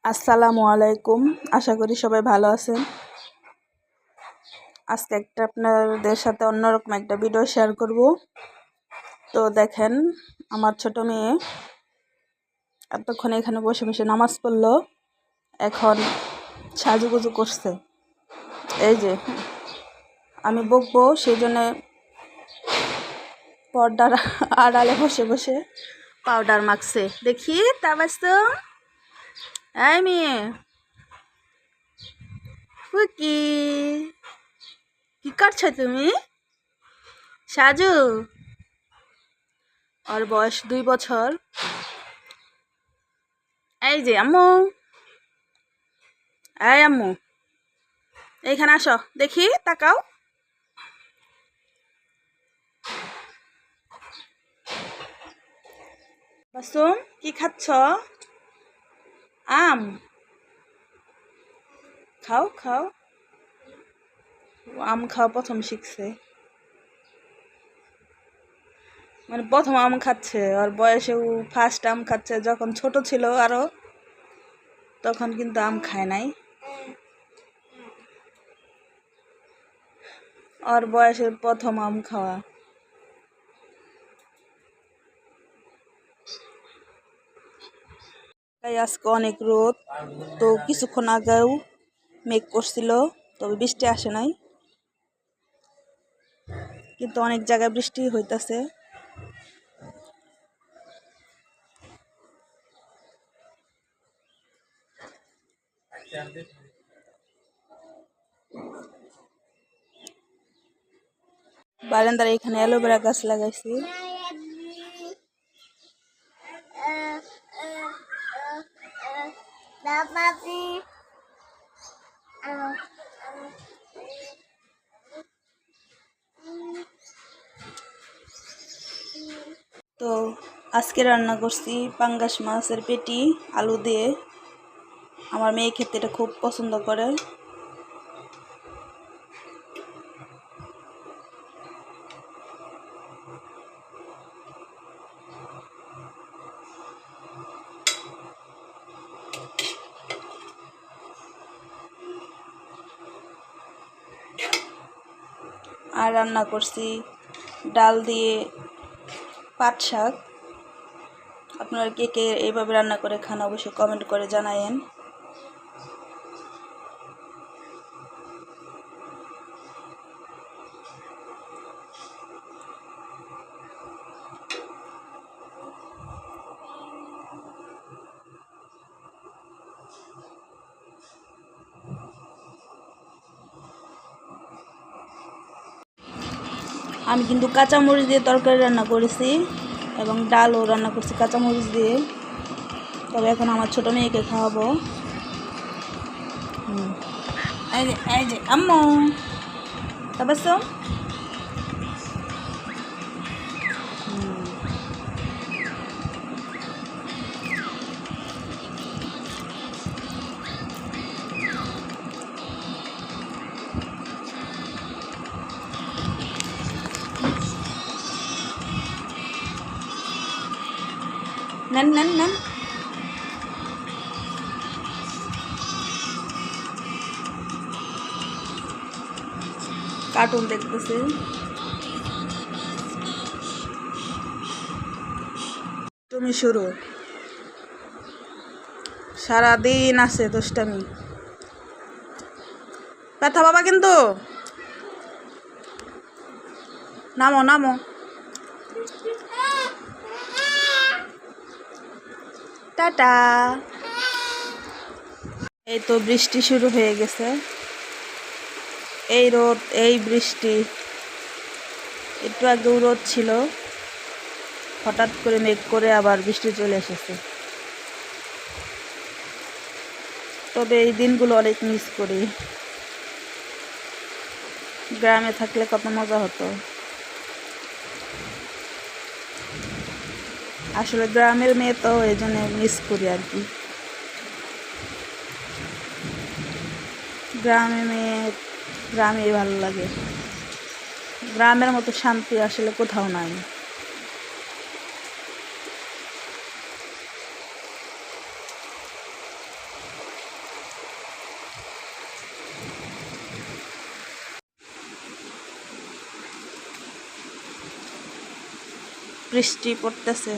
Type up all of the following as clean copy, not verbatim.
আসসালামু আলাইকুম। আশা করি সবাই ভালো আছেন। আজকে আপনাদের সাথে অন্যরকম একটা ভিডিও শেয়ার করব। তো দেখেন, আমার ছোট মেয়ে এতক্ষণ এখানে বসে বসে নামাজ পড়লো, এখন সাজুগুজু করছে। এই যে আমি বকবো, সেই জন্য পর্দার আড়ালে বসে বসে পাউডার মাখছে। দেখি তাবাসসুম, এই মেয়ে ফুকি, কি করছো তুমি? সাজু, ওর বয়স 2 বছর। এই যে আম্মু, এই আম্মু, এইখানে আসো, দেখি তাকাও। বাসুম, কি খাচ্ছ? আম খাও খাও। আম খাওয়া প্রথম শিখছে, মানে প্রথম আম খাচ্ছে। ওর বয়সে ও ফার্স্ট আম খাচ্ছে। যখন ছোট ছিল আরো, তখন কিন্তু আম খায় নাই। ওর বয়সে প্রথম আম খাওয়া। তাই আজকে অনেক রোদ। তো কিছুক্ষণ আগেও মেঘ করছিল, তবে বৃষ্টি আসে নাই, কিন্তু অনেক জায়গায় বৃষ্টি হইতাছে। বারান্দার এখানে অ্যালোভেরা গাছ লাগাইছি। তো আজকে রান্না করছি পাঙ্গাস মাছের পেটি আলু দিয়ে। আমার মেয়ে খেতে এটা খুব পছন্দ করে। আর রান্না করছি ডাল দিয়ে পাট শাক। আপনারা কে কে এইভাবে রান্না করে খান অবশ্যই কমেন্ট করে জানায়েন। আমি কিন্তু কাঁচামরিচ দিয়ে তরকারি রান্না করেছি এবং ডালও রান্না করছি কাঁচামরিচ দিয়ে। তবে এখন আমার ছোট মেয়েকে খাওয়াবো। এই যে আম্মু, তাবাসসুম, নেন নেন নেন। কার্টুন দেখতেছে। তুমি শুরু, সারাদিন আছে দুষ্টামি। ব্যথা বাবা কিন্তু, নামো নামো। টাটা। এই তো বৃষ্টি শুরু হয়ে গেছে। এই রোদ, এই বৃষ্টি। একটু আগেও রোদ ছিল, হঠাৎ করে মেঘ করে আবার বৃষ্টি চলে এসেছে। তবে এই দিনগুলো অনেক মিস করি। গ্রামে থাকলে কত মজা হতো। আসলে গ্রামের মেয়ে তো, এই জন্য মিস করি আর কি। গ্রামের মেয়ে, গ্রামেই ভালো লাগে। গ্রামের মতো শান্তি আসলে কোথাও নাই। বৃষ্টি পড়তেছে।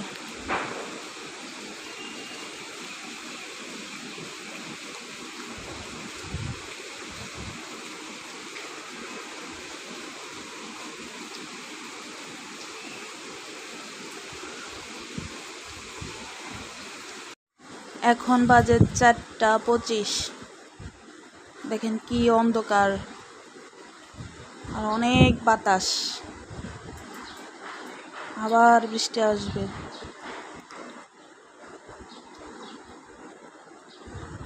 এখন বাজে 4:25। দেখেন কি অন্ধকার আর অনেক বাতাস, আবার বৃষ্টি আসবে।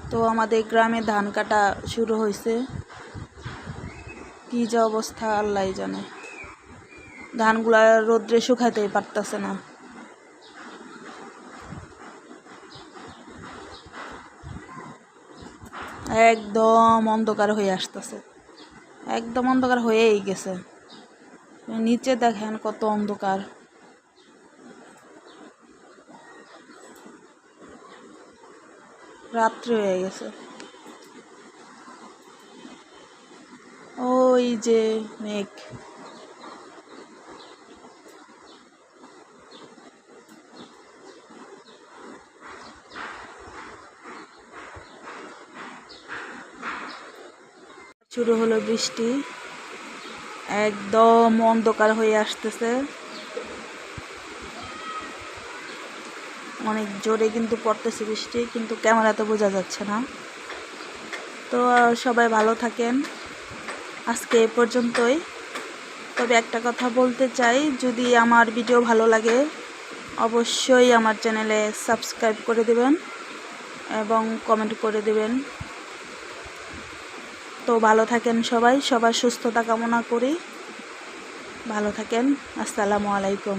তো আমাদের গ্রামে ধান কাটা শুরু হয়েছে, কি যে অবস্থা আল্লাহ জানে। ধানগুলা রোদ্রে শুকাইতেই পারতেছে না। একদম অন্ধকার হয়ে আসতেছে, একদম অন্ধকার হয়েই গেছে। নিচে দেখেন কত অন্ধকার। রাত্রি হয়ে গেছে। ওই যে মেঘ, শুরু হলো বৃষ্টি, একদম অন্ধকার হয়ে আসতেছে। অনেক জোরে কিন্তু পড়তেছে বৃষ্টি, কিন্তু ক্যামেরাতে বোঝা যাচ্ছে না। তো সবাই ভালো থাকেন, আজকে এ পর্যন্তই। তবে একটা কথা বলতে চাই, যদি আমার ভিডিও ভালো লাগে অবশ্যই আমার চ্যানেলে সাবস্ক্রাইব করে দেবেন এবং কমেন্ট করে দেবেন। তো ভালো থাকেন সবাই, সবার সুস্থতা কামনা করি। ভালো থাকেন। আসসালামু আলাইকুম।